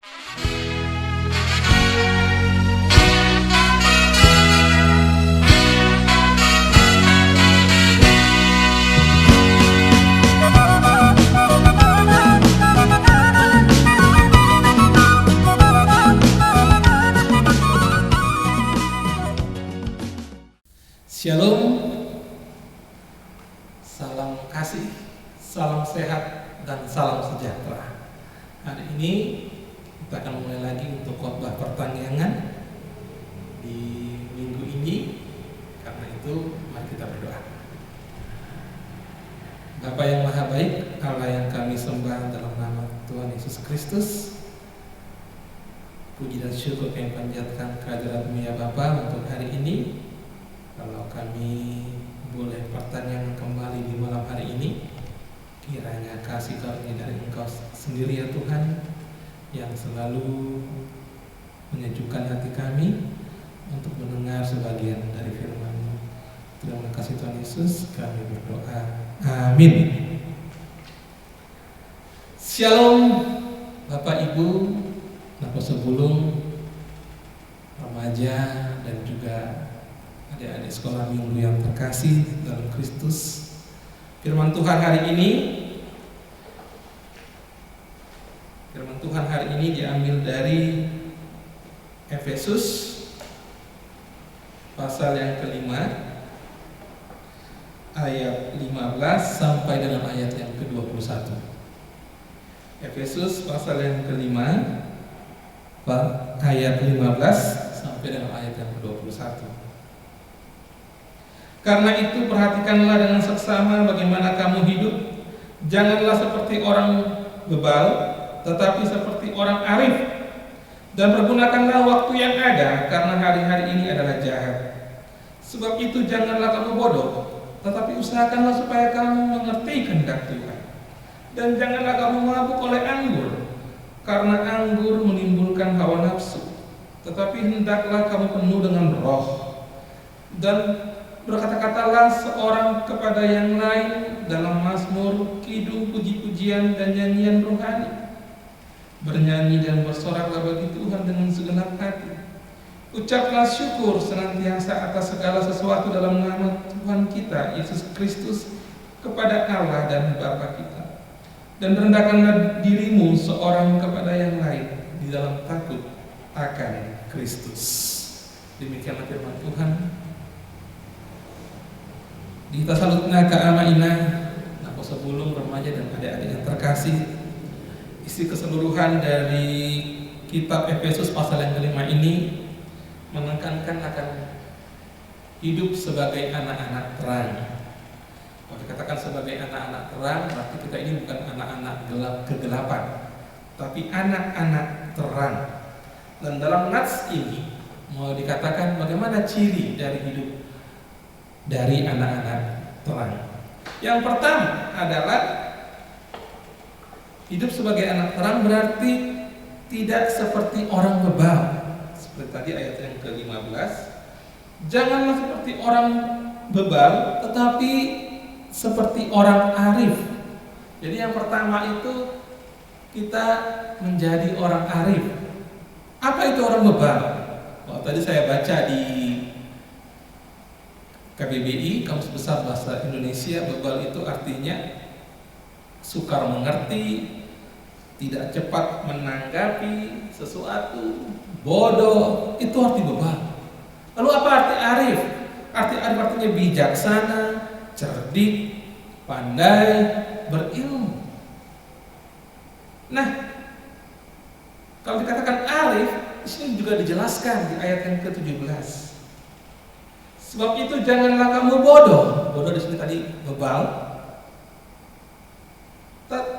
Shalom, salam kasih, salam sehat, dan salam sejahtera. Hari ini kita akan mulai lagi untuk khotbah pertanyaan di minggu ini. Karena itu mari kita berdoa. Bapa yang maha baik, Allah yang kami sembah dalam nama Tuhan Yesus Kristus, puji dan syukur kami panjatkan kehadirat-Mu ya Bapa untuk hari ini. Kalau kami boleh pertanyaan kembali di malam hari ini, kiranya kasih karunia dari Engkau sendiri ya Tuhan, yang selalu menyejukkan hati kami untuk mendengar sebagian dari firman-Mu. Terima kasih Tuhan Yesus, kami berdoa. Amin. Shalom Bapak Ibu, Bapak sebelum remaja dan juga adik-adik sekolah minggu yang terkasih dalam Kristus. Firman Tuhan hari ini diambil dari Efesus pasal yang kelima ayat 15 sampai dengan ayat yang ke-21. Efesus pasal yang kelima ayat 15 sampai dengan ayat yang ke-21. Karena itu perhatikanlah dengan seksama bagaimana kamu hidup. Janganlah seperti orang bebal, tetapi seperti orang arif. Dan pergunakanlah waktu yang ada, karena hari-hari ini adalah jahat. Sebab itu janganlah kamu bodoh, tetapi usahakanlah supaya kamu mengerti kehendak Tuhan. Dan janganlah kamu mabuk oleh anggur, karena anggur menimbulkan hawa nafsu. Tetapi hendaklah kamu penuh dengan Roh, dan berkata-katalah seorang kepada yang lain dalam mazmur, kidung, puji-pujian, dan nyanyian rohani. Bernyanyi dan bersoraklah bagi Tuhan dengan segenap hati. Ucaplah syukur senantiasa atas segala sesuatu dalam nama Tuhan kita Yesus Kristus kepada Allah dan Bapa kita. Dan rendahkanlah dirimu seorang kepada yang lain di dalam takut akan Kristus. Demikianlah firman Tuhan. Kita salutna ka amaina, napa sebelum remaja dan adik-adik yang terkasih, isi keseluruhan dari kitab Efesus pasal yang kelima ini menekankan akan hidup sebagai anak-anak terang. Kalau dikatakan sebagai anak-anak terang, berarti kita ini bukan anak-anak kegelapan, tapi anak-anak terang. Dan dalam nats ini mau dikatakan bagaimana ciri dari hidup dari anak-anak terang. Yang pertama adalah hidup sebagai anak terang berarti tidak seperti orang bebal. Seperti tadi ayat yang ke-15, janganlah seperti orang bebal, tetapi seperti orang arif. Jadi yang pertama itu kita menjadi orang arif. Apa itu orang bebal? Kalau tadi saya baca di KBBI, Kamus Besar Bahasa Indonesia, bebal itu artinya sukar mengerti, tidak cepat menanggapi sesuatu, bodoh, itu arti bebal. Lalu apa arti arif? Arti arif artinya bijaksana, cerdik, pandai, berilmu. Nah, kalau dikatakan arif, di sini juga dijelaskan di ayat yang ke-17. Sebab itu janganlah kamu bodoh. Bodoh di sini tadi bebal.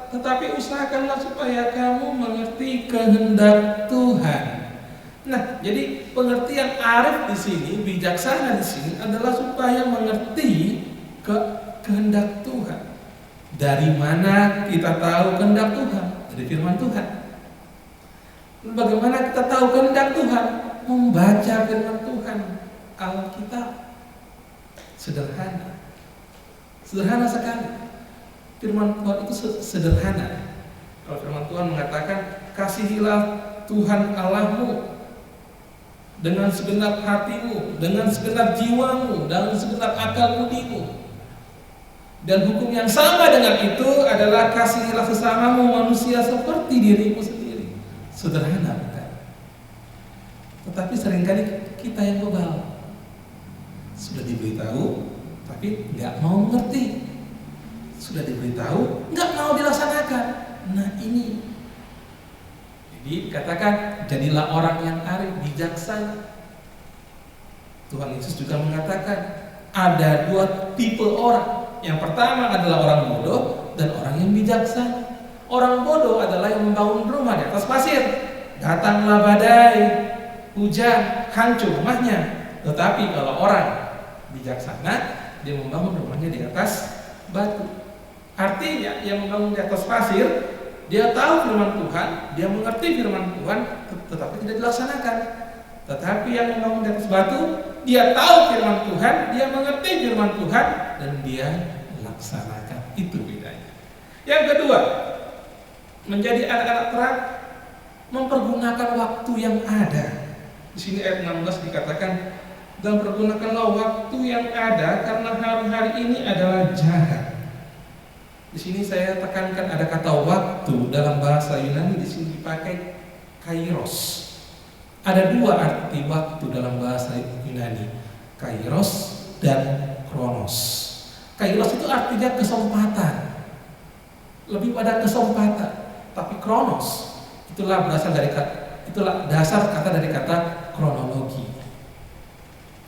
Tetapi usahakanlah supaya kamu mengerti kehendak Tuhan. Nah, jadi pengertian arif di sini, bijaksana di sini adalah supaya mengerti kehendak Tuhan. Dari mana kita tahu kehendak Tuhan? Dari firman Tuhan. Bagaimana kita tahu kehendak Tuhan? Membaca firman Tuhan, Alkitab. Sederhana sekali. Firman Tuhan itu sederhana. Kalau firman Tuhan mengatakan, kasihilah Tuhan Allahmu dengan segenap hatimu, dengan segenap jiwamu, dengan segenap akal budimu. Dan hukum yang sama dengan itu adalah kasihilah sesamamu manusia seperti dirimu sendiri. Sederhana bukan? Tetapi seringkali kita yang bebal. Sudah diberitahu, tapi nggak mau mengerti. Sudah diberitahu, nggak mau dilaksanakan. Nah ini. Jadi katakan, jadilah orang yang arif, bijaksana. Tuhan Yesus juga mengatakan, ada dua tipe orang. Yang pertama adalah orang bodoh dan orang yang bijaksana. Orang bodoh adalah yang membangun rumah di atas pasir. Datanglah badai, hujan, hancur rumahnya. Tetapi kalau orang bijaksana, dia membangun rumahnya di atas batu. Artinya yang membangun di atas pasir, dia tahu firman Tuhan, dia mengerti firman Tuhan, tetapi tidak dilaksanakan. Tetapi yang membangun di atas batu, dia tahu firman Tuhan, dia mengerti firman Tuhan, dan dia laksanakan. Itu bedanya. Yang kedua, menjadi anak-anak terang, mempergunakan waktu yang ada. Di sini ayat 16 dikatakan, dan pergunakanlah waktu yang ada karena hari-hari ini adalah jahat. Di sini saya tekankan ada kata waktu dalam bahasa Yunani, di sini dipakai kairos. Ada dua arti waktu dalam bahasa Yunani, kairos dan kronos. Kairos itu artinya kesempatan, lebih pada kesempatan. Tapi kronos itulah dasar kata dari kata kronologi.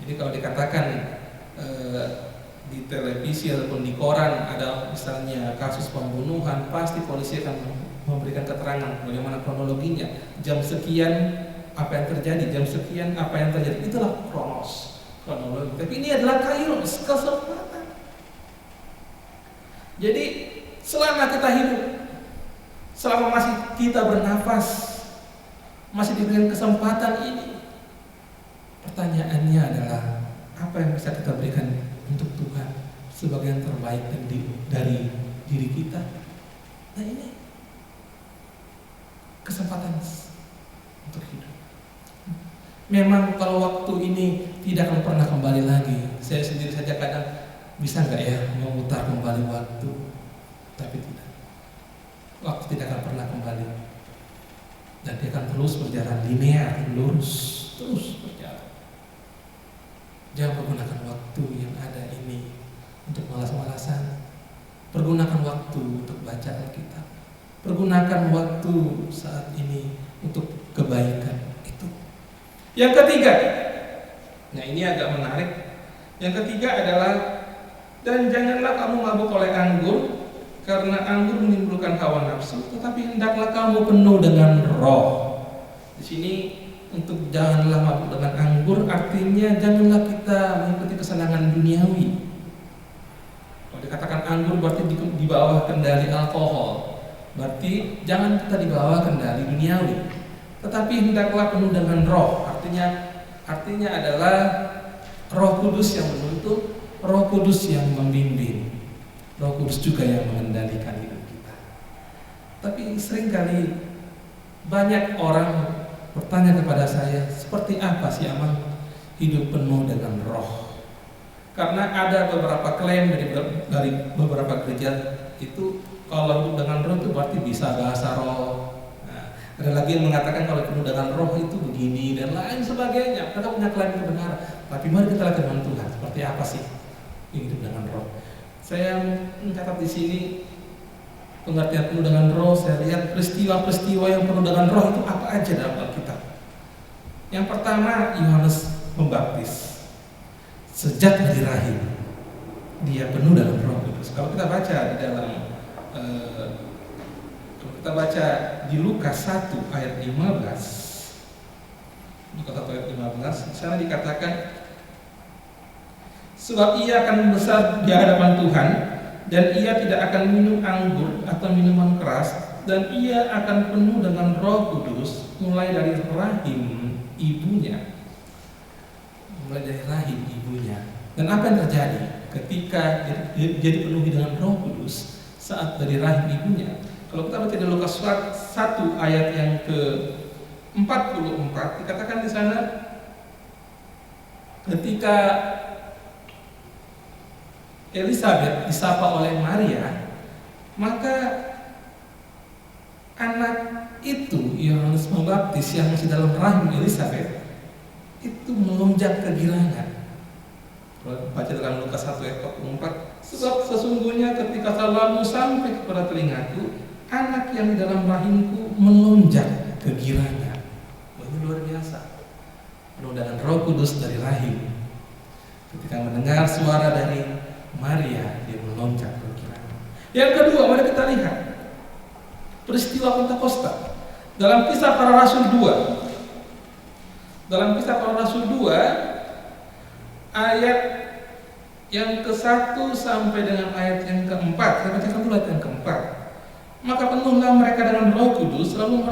Jadi kalau dikatakan di televisi ataupun di koran ada misalnya kasus pembunuhan, pasti polisi akan memberikan keterangan bagaimana kronologinya. Jam sekian apa yang terjadi, jam sekian apa yang terjadi. Itulah kronologi. Tapi ini adalah kairos, kesempatan. Jadi selama kita hidup, selama masih kita bernafas, masih diberikan kesempatan ini, pertanyaannya adalah apa yang bisa kita berikan untuk Tuhan sebagai yang terbaik dari diri kita. Nah ini kesempatan untuk hidup. Memang kalau waktu ini tidak akan pernah kembali lagi. Saya sendiri saja kadang bisa nggak ya memutar kembali waktu, tapi tidak. Waktu tidak akan pernah kembali, dan dia akan terus berjalan linear, lurus, terus berjalan. Jangan pergunakan waktu yang ada ini untuk malas-malasan. Pergunakan waktu untuk baca Alkitab. Pergunakan waktu saat ini untuk kebaikan itu. Yang ketiga, nah ini agak menarik. Yang ketiga adalah, dan janganlah kamu mabuk oleh anggur, karena anggur menimbulkan hawa nafsu, tetapi hendaklah kamu penuh dengan roh. Di sini untuk janganlah mabuk dengan anggur artinya janganlah kita mengikuti kesenangan duniawi. Kalau dikatakan anggur berarti di bawah kendali alkohol, berarti jangan kita di bawah kendali duniawi, tetapi hendaklah penuh dengan roh. Artinya adalah Roh Kudus yang menuntun, Roh Kudus yang membimbing, Roh Kudus juga yang mengendalikan hidup kita. Tapi seringkali banyak orang bertanya kepada saya, seperti apa sih Amang hidup penuh dengan roh? Karena ada beberapa klaim dari beberapa gereja itu, kalau hidup dengan roh itu berarti bisa bahasa roh. Nah, ada lagi yang mengatakan kalau penuh dengan roh itu begini dan lain sebagainya. Mereka punya klaim kebenaran. Tapi mari kita lihat dengan Tuhan, seperti apa sih hidup dengan roh? Saya mencatat di sini pengertian penuh dengan roh. Saya lihat peristiwa-peristiwa yang penuh dengan roh itu apa aja dalam Alkitab. Yang pertama, Yohanes Pembaptis. Sejak dari rahim dia penuh dalam Roh Kudus. Kalau kita baca di dalam kalau kita baca di Lukas 1 ayat 15, Lukas 1 ayat 15, di sana dikatakan, sebab ia akan membesar di hadapan Tuhan, dan ia tidak akan minum anggur atau minuman keras, dan ia akan penuh dengan Roh Kudus mulai dari rahim ibunya. Dan apa yang terjadi ketika dia dipenuhi dengan Roh Kudus saat dari rahim ibunya? Kalau kita baca di Lukas 1 ayat yang ke-14, 44 dikatakan di sana, ketika Elizabeth disapa oleh Maria, maka anak itu Yohanes Pembaptis yang masih dalam rahim Elizabeth itu melonjak kegirangan. Kalau baca dalam Lukas 1 ayat 44, sebab sesungguhnya ketika salamu sampai kepada telingaku, anak yang di dalam rahimku melonjak kegirangan. Ini luar biasa. Penuh dengan Roh Kudus dari rahim. Ketika mendengar suara dari Maria, dia melonjak kegirangan. Yang kedua, mari kita lihat peristiwa Pentakosta dalam Kisah Para Rasul 2. Dalam Kisah Para Rasul 2 ayat yang ke-1 sampai dengan ayat yang ke-4. Saya bacakan dulu ayat yang ke-4. Maka penuhlah mereka dengan Roh Kudus, lalu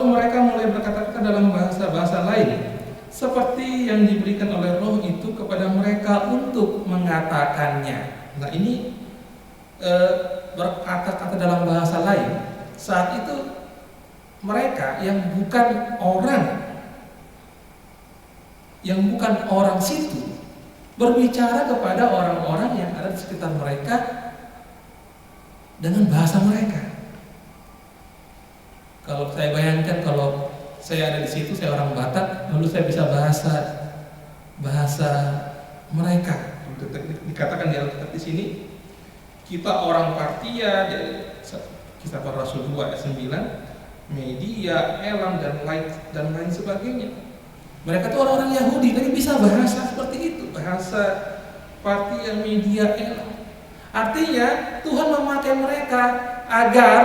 mereka mulai berkata-kata dalam bahasa-bahasa lain, seperti yang diberikan oleh Roh itu kepada mereka untuk mengatakannya. Nah, ini berkata-kata dalam bahasa lain. Saat itu mereka yang bukan orang situ berbicara kepada orang-orang yang ada di sekitar mereka dengan bahasa mereka. Kalau saya bayangkan, kalau saya ada di situ, saya orang Batak, lalu saya bisa bahasa mereka. Dikatakan di Alkitab di sini, kita orang Partia, dari Kisah Para Rasul 2 ayat 9, Media, Elam dan lain sebagainya. Mereka itu orang-orang Yahudi, tapi bisa bahasa seperti itu, bahasa Partia, Media, Elam. Artinya Tuhan memakai mereka agar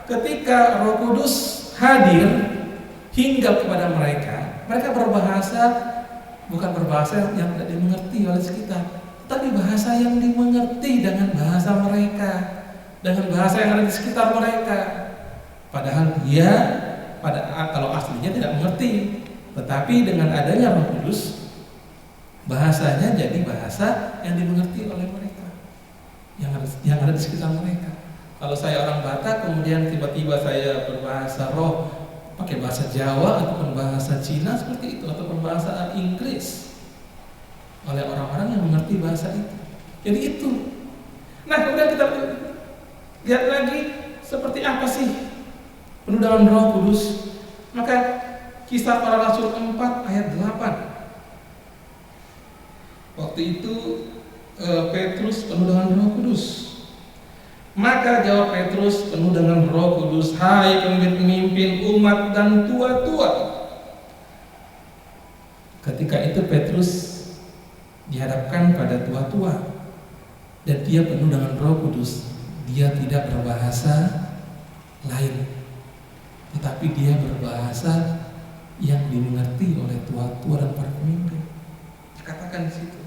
ketika Roh Kudus hadir hingga kepada mereka, mereka berbahasa, bukan berbahasa yang tidak dimengerti oleh sekitar, tapi bahasa yang dimengerti dengan bahasa mereka, dengan bahasa yang ada di sekitar mereka. Padahal kalau aslinya tidak mengerti, tetapi dengan adanya Roh Kudus, bahasanya jadi bahasa yang dimengerti oleh mereka, yang ada di sekitar mereka. Kalau saya orang Batak, kemudian tiba-tiba saya berbahasa roh, pakai bahasa Jawa ataupun bahasa Cina seperti itu, ataupun bahasa Inggris, oleh orang-orang yang mengerti bahasa itu. Jadi itu. Nah, kemudian kita lihat lagi seperti apa sih penuh dengan Roh Kudus. Maka Kisah Para Rasul 4 ayat 8. Waktu itu Petrus penuh dengan Roh Kudus. Maka jawab Petrus penuh dengan Roh Kudus, hai pemimpin umat dan tua-tua. Ketika itu Petrus dihadapkan pada tua-tua dan dia penuh dengan Roh Kudus. Dia tidak berbahasa lain, tetapi dia berbahasa yang dimengerti oleh tua-tua dan para pemimpin. Dikatakan di situ,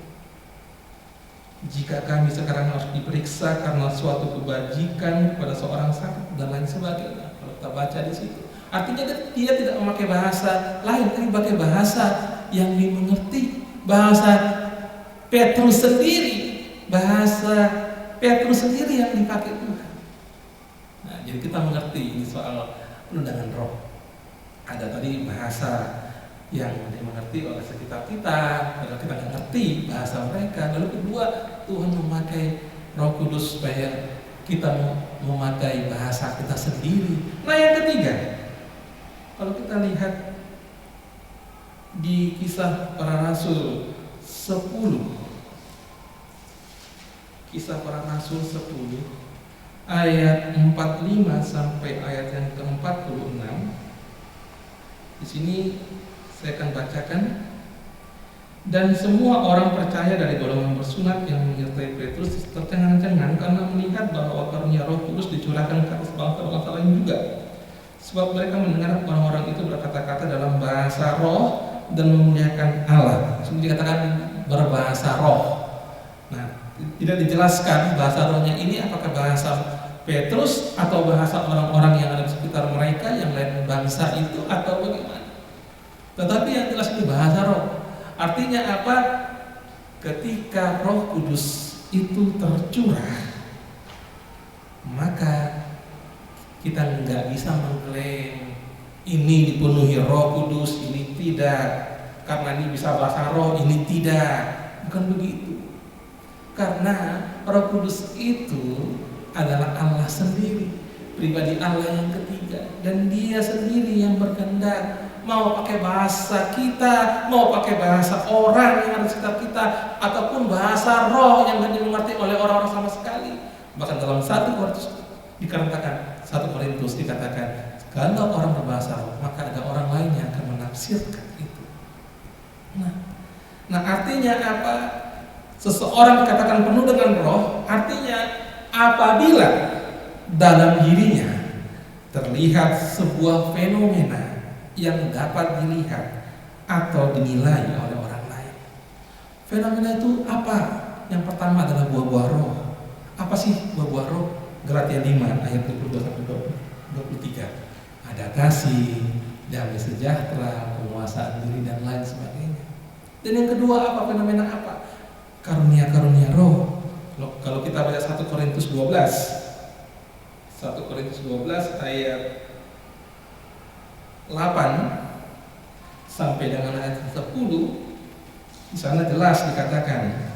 jika kami sekarang harus diperiksa karena suatu kebajikan kepada seorang sakit dan lain sebagainya. Kalau kita baca di situ, artinya dia tidak memakai bahasa lain, tapi pakai bahasa yang dimengerti, bahasa Petrus sendiri, yang dipakai Tuhan. Nah, jadi kita mengerti ini soal undangan roh. Ada tadi bahasa yang dimengerti oleh sekitar kita, kalau kita nggak ngerti bahasa mereka. Lalu kedua, Tuhan memakai Roh Kudus supaya kita memakai bahasa kita sendiri. Nah, yang ketiga, kalau kita lihat di Kisah Para Rasul 10, Kisah Para Rasul 10 ayat 45 sampai ayat yang ke-46. Di sini saya akan bacakan. Dan semua orang percaya dari golongan bersunat yang menyertai Petrus tercengang-cengang karena melihat bahwa karunia Roh Kudus dicurahkan ke atas bangsa-bangsa lain juga. Sebab mereka mendengar orang-orang itu berkata-kata dalam bahasa roh dan memuliakan Allah. Seperti dikatakan berbahasa roh. Nah, tidak dijelaskan bahasa rohnya ini apakah bahasa Petrus atau bahasa orang-orang yang ada di sekitar mereka yang lain bangsa itu atau bagaimana. Tetapi yang jelas itu bahasa roh. Artinya apa? Ketika Roh Kudus itu tercurah, maka kita nggak bisa mengklaim ini dipenuhi Roh Kudus, ini tidak. Karena ini bisa bahasa roh, ini tidak. Bukan begitu. Karena Roh Kudus itu adalah Allah sendiri, pribadi Allah yang ketiga, dan Dia sendiri yang berkehendak. Mau pakai bahasa kita, mau pakai bahasa orang yang ada di sekitar kita, ataupun bahasa roh yang tidak dimengerti oleh orang-orang sama sekali. Bahkan dalam 1 Korintus dikatakan, 1 Korintus dikatakan, kalau orang berbahasa roh, maka ada orang lain yang akan menafsirkan itu. Nah, artinya apa? Seseorang dikatakan penuh dengan roh, artinya apabila dalam dirinya terlihat sebuah fenomena yang dapat dilihat atau dinilai oleh orang lain. Fenomena itu apa? Yang pertama adalah buah-buah roh. Apa sih buah-buah roh? Galatia 5 ayat 22-23. Ada kasih, damai sejahtera, penguasaan diri dan lain sebagainya. Dan yang kedua apa? Fenomena apa? Karunia-karunia roh. Kalau kita baca 1 Korintus 12 ayat 8 sampai dengan ayat 10, di sana jelas dikatakan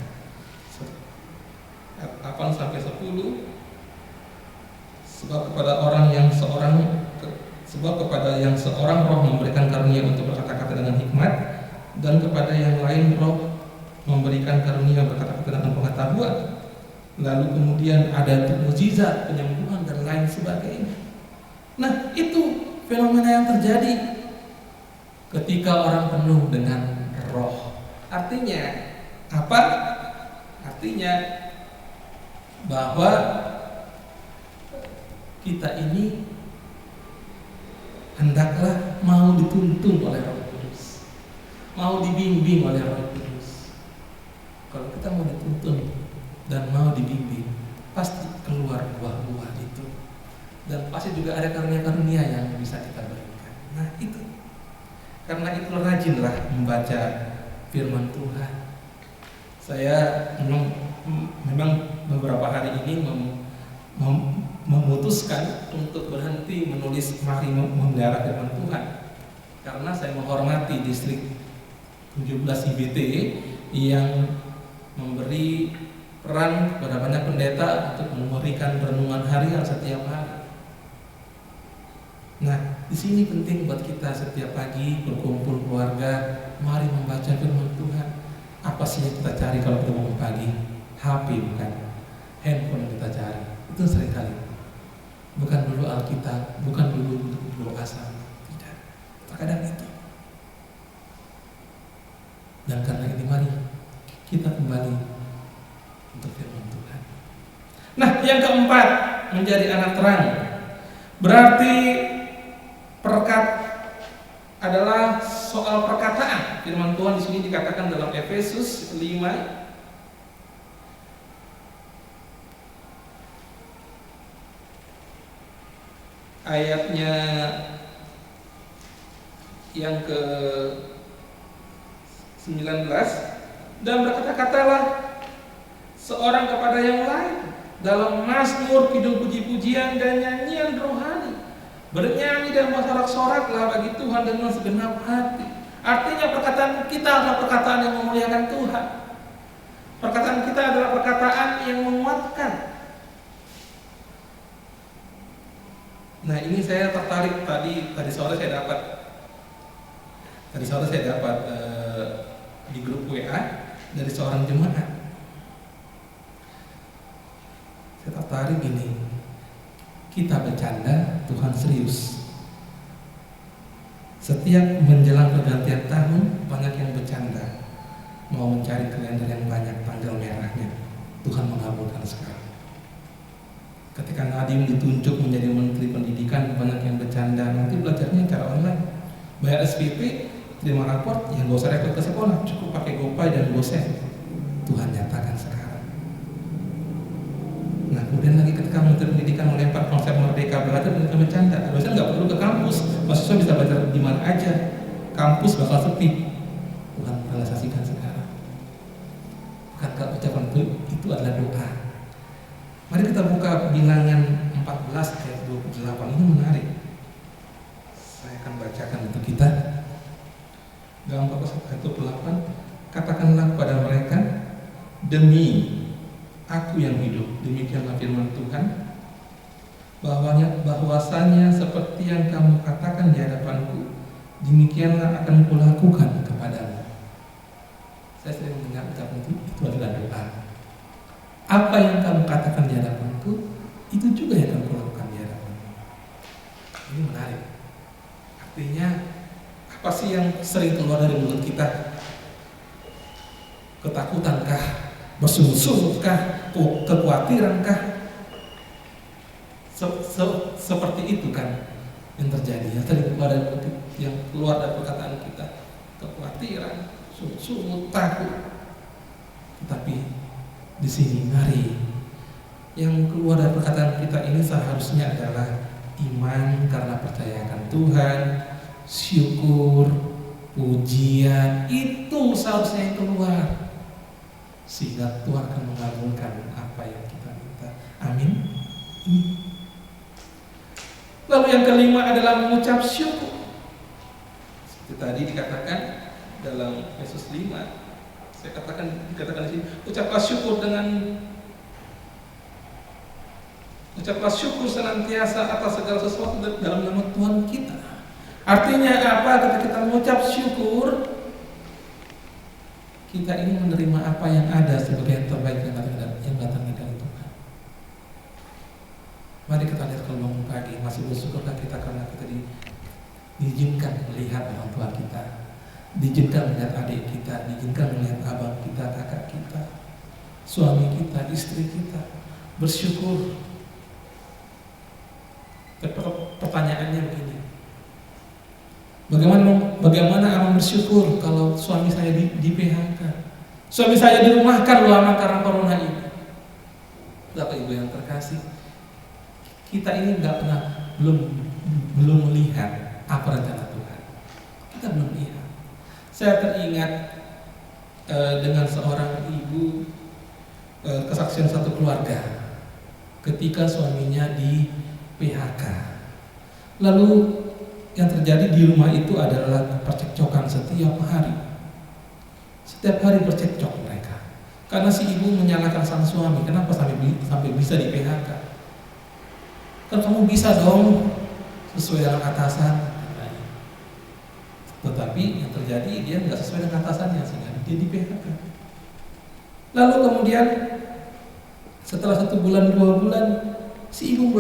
8 sampai 10, sebab kepada yang seorang roh memberikan karunia untuk berkata-kata dengan hikmat, dan kepada yang lain roh memberikan karunia berkata-kata dengan pengetahuan. Lalu kemudian ada mukjizat, penyembuhan dan lain sebagainya. Nah, itu fenomena yang terjadi ketika orang penuh dengan roh. Artinya apa? Artinya bahwa kita ini hendaklah mau dituntun oleh Roh Kudus, mau dibimbing oleh Roh Kudus. Kalau kita mau dituntun dan mau dibimbing, pasti keluar buah-buah itu, dan pasti juga ada karunia-karunia yang bisa kita berikan. Nah itu, karena itu rajinlah membaca firman Tuhan. Saya memang beberapa hari ini memutuskan untuk berhenti menulis mari memelihara firman Tuhan, karena saya menghormati distrik 17 IBT yang memberi peran kepada banyak pendeta untuk memberikan renungan harian setiap hari. Nah, di sini penting buat kita setiap pagi berkumpul keluarga, mari membaca firman Tuhan. Apa sih yang kita cari kalau kita bangun pagi? HP bukan, handphone yang kita cari. Itu seringkali. Bukan dulu Alkitab, bukan dulu doa sama. Tidak. Terkadang itu. Dan karena ini mari kita kembali untuk firman Tuhan. Nah, yang keempat, menjadi anak terang. Berarti perkat adalah soal perkataan. Firman Tuhan di sini dikatakan dalam Efesus 5 ayatnya yang ke 19, dan berkata-katalah seorang kepada yang lain dalam mazmur, kidung, puji-pujian dan nyanyian rohani, bernyanyi dan bersorak-soraklah bagi Tuhan dengan segenap hati. Artinya perkataan kita adalah perkataan yang memuliakan Tuhan. Perkataan kita adalah perkataan yang menguatkan. Nah, ini saya tertarik tadi sore saya dapat di grup WA dari seorang jemaat. Saya tertarik gini, kita bercanda, Tuhan serius. Setiap menjelang pergantian tahun, banyak yang bercanda, mau mencari kalender yang banyak tanggal merahnya. Tuhan mengabulkan sekarang. Ketika Nadiem ditunjuk menjadi Menteri Pendidikan, banyak yang bercanda, nanti belajarnya cara online. Bayar SPP, terima raport, yang gak usah repot ke sekolah, cukup pakai GoPay dan GoSend. Tuhan nyatakan sekarang. Nah, kemudian lagi ketika Menteri Pendidikan melempar konsep merdeka belajar dan bercanda, dosen nggak perlu ke kampus, mahasiswa bisa belajar di mana aja, kampus bakal sepi. Tuhan realisasikan sekarang. Bukankah ucapan itu adalah doa? Mari kita buka Bilangan 14 ayat 28, ini menarik. Saya akan baca. Dalam Lukas 1:8, katakanlah kepada mereka, demi Aku yang hidup, demikianlah firman Tuhan, bahwasanya seperti yang kamu katakan di hadapanku, demikianlah akan kulakukan kepadamu. Saya sering mendengar ucapan itu adalah doa. Apa yang kamu katakan di hadapanku, itu juga yang akan kulakukan di hadapanmu. Ini menarik. Artinya, apa sih yang sering keluar dari mulut kita? Ketakutankah? Bersungut-sungutkah? Kekhawatirankah? Seperti itu kan yang terjadi. Yang keluar dari perkataan kita, kekhawatiran, sungut-sungut, takut. Tetapi di sini mari, yang keluar dari perkataan kita ini seharusnya adalah iman karena percaya akan Tuhan, syukur, pujian, itu seharusnya yang keluar, sehingga Tuhan akan mengabulkan apa yang kita minta. Amin. Lalu yang kelima adalah mengucap syukur. Seperti tadi dikatakan dalam Yesus 5, saya dikatakan di sini, ucaplah syukur senantiasa atas segala sesuatu dalam nama Tuhan kita. Artinya apa? Ketika kita mengucap syukur, kita ini menerima apa yang ada sebagai yang terbaik yang datang dari Tuhan. Mari kita lihat kalau bangun pagi, masih bersyukurkah kita karena kita diizinkan melihat orang tua kita, diizinkan melihat adik kita, diizinkan melihat abang kita, kakak kita, suami kita, istri kita. Bersyukur. Pertanyaannya begini, bagaimana abang bersyukur kalau suami saya di PHK, suami saya dirumahkan lama karena corona ini? Bapak Ibu yang terkasih, kita ini belum melihat apa rencana Tuhan. Kita belum lihat. Saya teringat dengan seorang ibu, kesaksian satu keluarga ketika suaminya di PHK. Lalu yang terjadi di rumah itu adalah percekcokan setiap hari. Setiap hari bercekcok mereka. Karena si ibu menyalahkan sang suami, kenapa sampai bisa di PHK? Kan kamu bisa dong sesuai dengan atasan. Tetapi yang terjadi dia nggak sesuai dengan atasannya sehingga dia di PHK. Lalu kemudian setelah 1 bulan 2 bulan, si ibu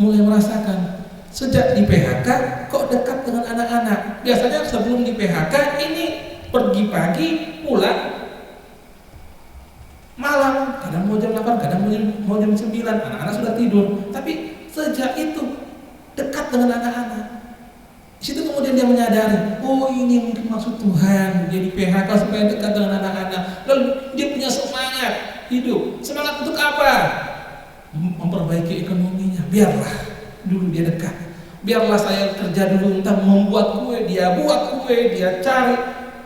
mulai merasakan sejak di PHK kok dekat dengan anak-anak. Biasanya sebelum di PHK ini pergi pagi, pulang malam, kadang mau jam 8, kadang mau jam 9, anak-anak sudah tidur. Tapi sejak itu dekat dengan anak-anak. Di situ kemudian dia menyadari, oh ini mungkin maksud Tuhan, dia di PHK supaya dekat dengan anak-anak. Lalu dia punya semangat hidup. Semangat untuk apa? Memperbaiki ekonominya. Biarlah dulu dia dekat. Biarlah saya kerja dulu, entah membuat kue, dia buat kue, dia cari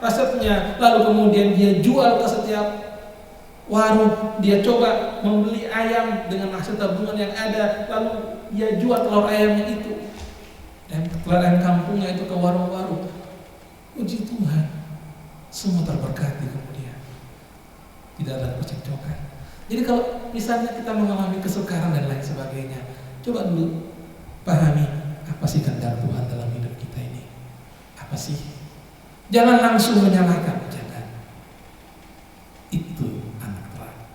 resepnya, lalu kemudian dia jual ke setiap warung, dia coba membeli ayam dengan hasil tabungan yang ada, lalu dia jual telur ayamnya itu, dan telur ayam kampungnya itu ke warung-warung. Puji Tuhan, semua terberkati kemudian, tidak ada percekcokan. Jadi kalau misalnya kita mengalami kesukaran dan lain sebagainya, coba dulu pahami apa sih kehendak Tuhan dalam hidup kita ini. Apa sih? Jangan langsung menyalahkan, jangan. Itu anak terang.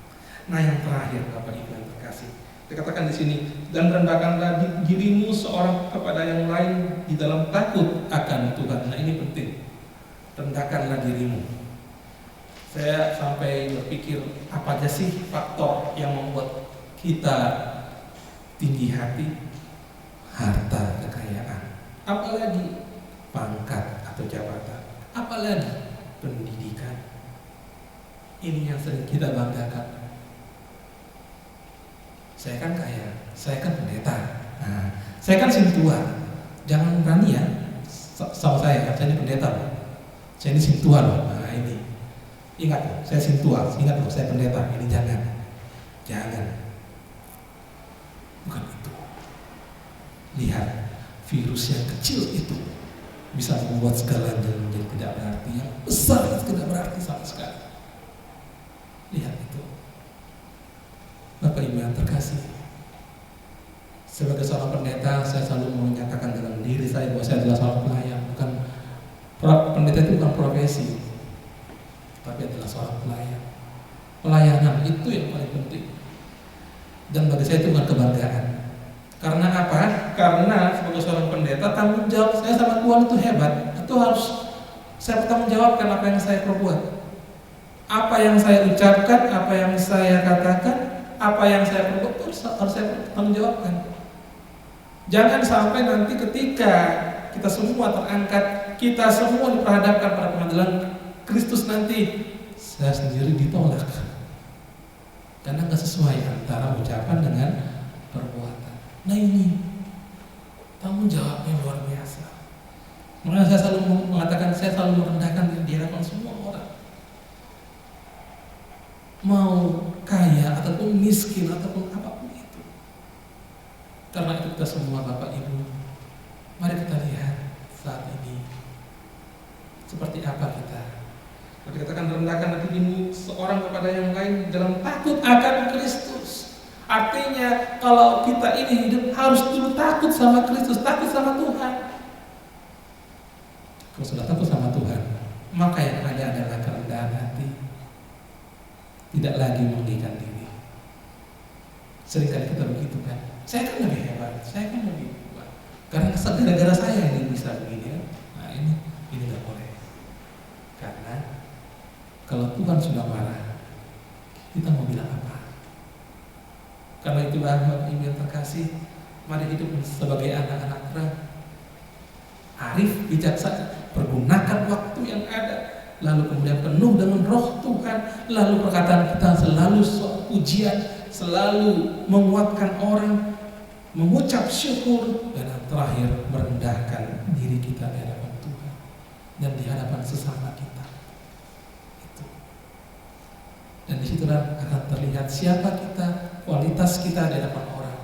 Nah yang terakhir Bapak Ibu yang terkasih, dikatakan di sini, dan rendahkanlah dirimu seorang kepada yang lain di dalam takut akan Tuhan. Nah ini penting. Rendahkanlah dirimu. Saya sampai berpikir apa aja sih faktor yang membuat kita tinggi hati? Harta, kekayaan, apalagi pangkat atau jabatan, apalagi pendidikan. Ini yang sering kita banggakan. Saya kan kaya, saya kan pendeta, saya kan sintua. Jangan berani ya sama saya ini pendeta loh. Saya ini sintua loh. Nah ini, ingat loh, saya sintua, ingat loh, saya pendeta. Ini jangan. Bukan itu. Lihat virus yang kecil itu bisa membuat segalanya menjadi tidak berarti, yang besar itu tidak berarti sama sekali. Lihat itu, Bapak Ibu yang terkasih. Sebagai seorang pendeta, saya selalu menyatakan dalam diri saya bahwa saya adalah seorang pelayan. Bukan pendeta itu bukan profesi, tapi adalah seorang pelayan. Pelayanan itu yang paling penting. Dan bagi saya itu bukan kebanggaan. Karena apa? Karena sebagai seorang pendeta, tanggung jawab saya sama Tuhan itu hebat. Itu harus saya bertanggung jawabkan apa yang saya perbuat, apa yang saya ucapkan, apa yang saya katakan, apa yang saya perbuat itu harus saya bertanggung jawabkan. Jangan sampai nanti ketika kita semua terangkat, kita semua diperhadapkan pada pengadilan Kristus nanti, saya sendiri ditolak karena nggak sesuai antara ucapan dengan perbuatan. Nah ini tanggung jawabnya luar biasa. Makanya saya selalu mengatakan, saya selalu merendahkan diri di hadapan semua orang, mau kaya ataupun miskin ataupun apapun itu. Karena itu kita semua Bapak Ibu, mari kita lihat saat ini seperti apa kita. Dikatakan rendahkan hati dirimu seorang kepada yang lain dalam takut akan Kristus. Artinya kalau kita ini hidup harus dulu takut sama Kristus, takut sama Tuhan. Kalau sudah takut sama Tuhan, maka yang ada adalah kerendahan hati, tidak lagi meninggikan diri. Seringkali kita begitu kan, saya kan lebih hebat, saya kan lebih kuat, karena gara-gara saya ini bisa begini ya. Nah ini nggak boleh. Karena kalau Tuhan sudah marah, kita mau bilang apa? Karena itulah Bapak Ibu yang terkasih, mari hidup sebagai anak-anak terang, arif, bijaksana, pergunakan waktu yang ada, lalu kemudian penuh dengan roh Tuhan, lalu perkataan kita selalu pujian, selalu menguatkan orang, mengucap syukur, dan yang terakhir merendahkan diri kita di hadapan Tuhan dan di hadapan sesama kita. Dan disitulah akan terlihat siapa kita, kualitas kita di hadapan orang.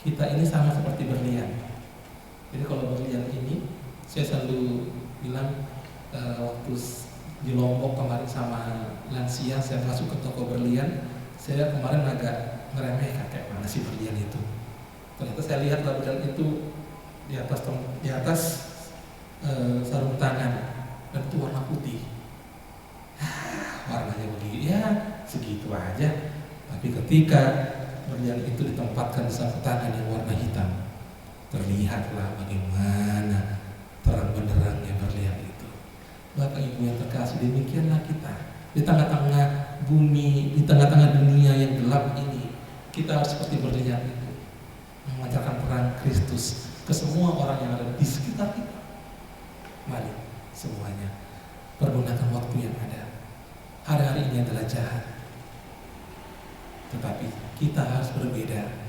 Kita ini sama seperti berlian. Jadi kalau berlian ini, saya selalu bilang waktu di Lombok kemarin sama lansia, saya masuk ke toko berlian, saya kemarin agak ngeremehkan kayak mana sih berlian itu. Ternyata saya lihat berlian itu di atas sarung tangan, dan itu warna putih. Warnanya begini ya segitu aja, tapi ketika berlian itu ditempatkan di sarung tangan yang warna hitam, terlihatlah bagaimana terang benderangnya berlian itu. Bapak Ibu yang terkasih, demikianlah kita di tengah-tengah bumi, di tengah-tengah dunia yang gelap ini, kita harus seperti berlian itu, memancarkan terang Kristus ke semua orang yang ada di sekitar kita. Mari semuanya pergunakan waktu yang ada. Hari-hari ini adalah jahat, tetapi kita harus berbeda.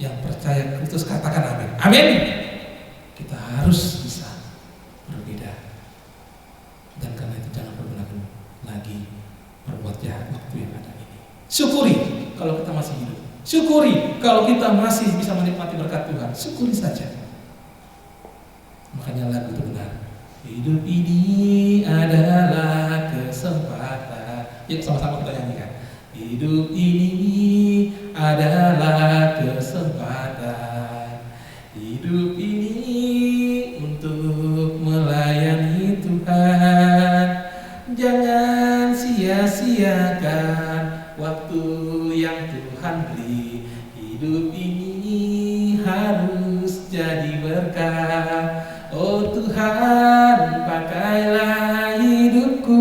Yang percaya Kristus katakan amin. Amin. Kita harus bisa berbeda. Dan karena itu jangan pergunakan lagi berbuat jahat waktu yang ada ini. Syukuri kalau kita masih hidup. Syukuri kalau kita masih bisa menikmati berkat Tuhan. Syukuri saja. Makanya lagu itu benar. Hidup ini adalah kesempatan. Yuk sama-sama kita nyanyikan. Hidup ini adalah kesempatan. Hidup ini untuk melayani Tuhan. Jangan sia-siakan waktu yang Tuhan beri. Hidup ini harus jadi berkat. Oh Tuhan, pakailah hidupku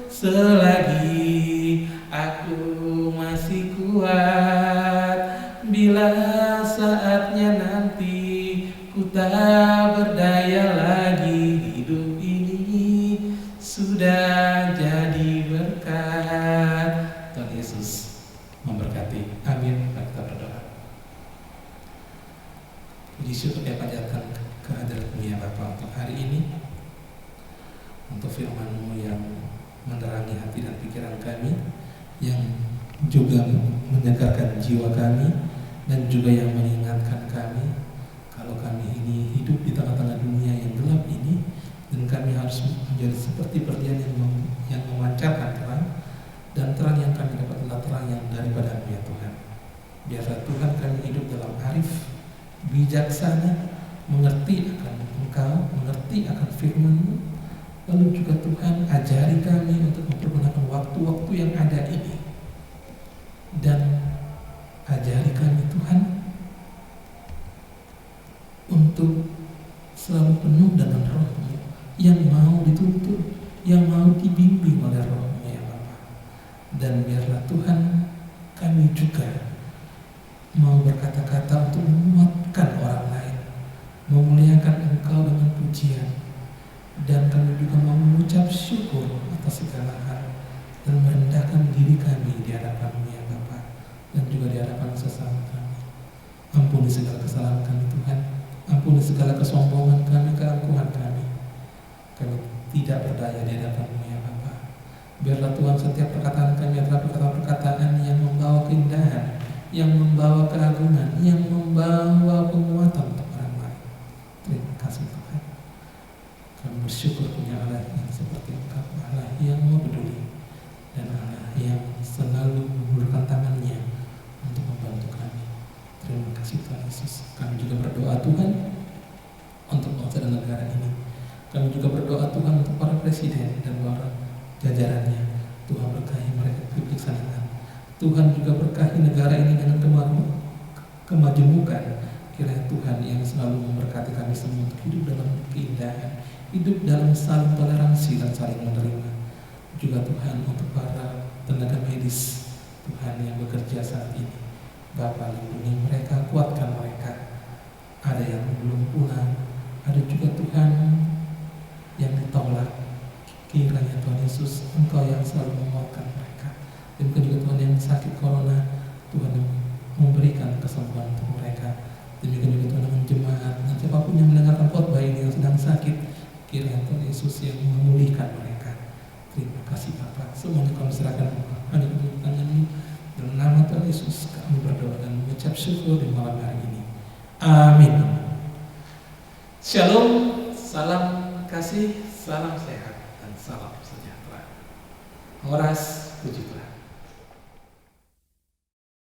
selagi aku masih kuat. Bila saatnya nanti ku tak berdaya lagi, hidup ini sudah jadi berkat. Tuhan Yesus memberkati. Amin. Kita berdoa. Puji syukur ya panjatkan kehadirat-Mu ya Bapa untuk hari ini, untuk firman-Mu yang menerangi hati dan pikiran kami, yang juga menyegarkan jiwa kami, dan juga yang mengingatkan kami kalau kami menjadi seperti berlian yang memancarkan terang, dan terang yang kami dapat adalah terang yang daripada ya Tuhan. Biarlah Tuhan kami hidup dalam arif, bijaksana, mengerti akan Engkau, mengerti akan firman-Mu. Lalu juga Tuhan ajari kami untuk mempergunakan waktu-waktu yang ada ini, dan ajari kami Tuhan untuk selalu penuh dengan Roh-Mu yang mau dituntun, yang mau dibimbing oleh Roh-Mu ya Bapa. Dan biarlah Tuhan kami juga mau berkata-kata untuk menguatkan orang lain, memuliakan Engkau dengan pujian, dan kami juga mau mengucap syukur atas segala hal dan merendahkan diri kami di hadapan-Mu ya Bapa, dan juga di hadapan sesama kami. Ampuni segala kesalahan kami Tuhan, ampuni segala kesombongan kami, keangkuhan kami. Kami tidak berdaya di hadapan-Mu ya Bapa. Biarlah Tuhan setiap perkataan kami adalah perkataan-perkataan yang membawa keindahan, yang membawa keagungan, yang membawa penguatan untuk orang lain. Terima kasih Tuhan. Kami bersyukur punya Allah yang seperti Engkau, Allah yang mau peduli, dan Allah yang selalu mengulurkan tangannya untuk membantu kami. Terima kasih Tuhan Yesus. Kami juga berdoa Tuhan untuk bangsa dan negara ini. Kami juga berdoa Tuhan untuk para presiden dan para jajarannya. Tuhan berkahi mereka kebijaksanaan. Tuhan juga berkahi negara ini dengan kemajemukan. Kiranya Tuhan yang selalu memberkati kami semua untuk hidup dalam keindahan, hidup dalam saling toleransi dan saling menerima. Juga Tuhan untuk para tenaga medis Tuhan yang bekerja saat ini, Bapa lindungi mereka, kuatkan mereka. Ada yang belum pulang, ada juga Tuhan yang ditolak. Kiranya Tuhan Yesus, Engkau yang selalu menguatkan mereka. Dan juga Tuhan yang sakit corona, Tuhan yang memberikan kesembuhan untuk mereka. Dan juga Tuhan yang jemaat dan siapapun yang mendengarkan khotbah ini yang sedang sakit, kiranya Tuhan Yesus yang memulihkan mereka. Terima kasih Bapa. Semuanya kami serahkan hanya di tangan-Mu. Dalam nama Tuhan Yesus kami berdoa dan mengucap syukur di malam hari ini. Amin. Shalom, salam kasih, salam sehat, dan salam sejahtera. Horas, puji Tuhan.